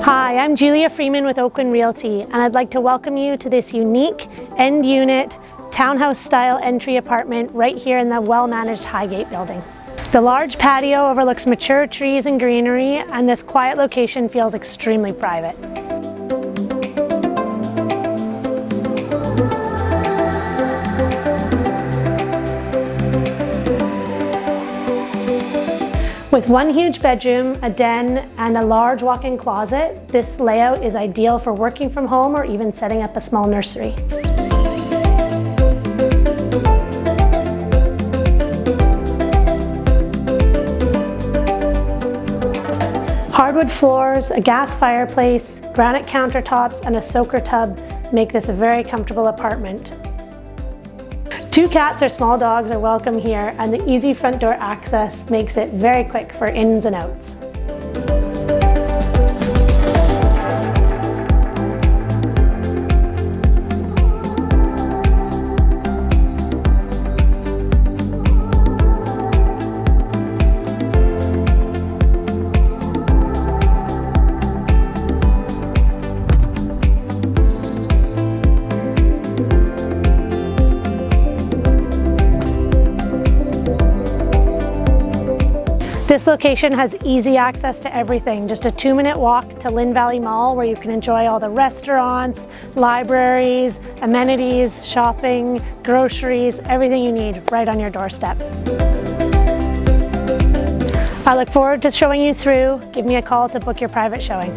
Hi, I'm Julia Freeman with Oakland Realty, and I'd like to welcome you to this unique end unit townhouse-style entry apartment right here in the well-managed Highgate building. The large patio overlooks mature trees and greenery, and this quiet location feels extremely private. With one huge bedroom, a den, and a large walk-in closet, this layout is ideal for working from home or even setting up a small nursery. Hardwood floors, a gas fireplace, granite countertops, and a soaker tub make this a very comfortable apartment. 2 cats or small dogs are welcome here, and the easy front door access makes it very quick for ins and outs. This location has easy access to everything, just a 2-minute walk to Lynn Valley Mall, where you can enjoy all the restaurants, libraries, amenities, shopping, groceries, everything you need right on your doorstep. I look forward to showing you through. Give me a call to book your private showing.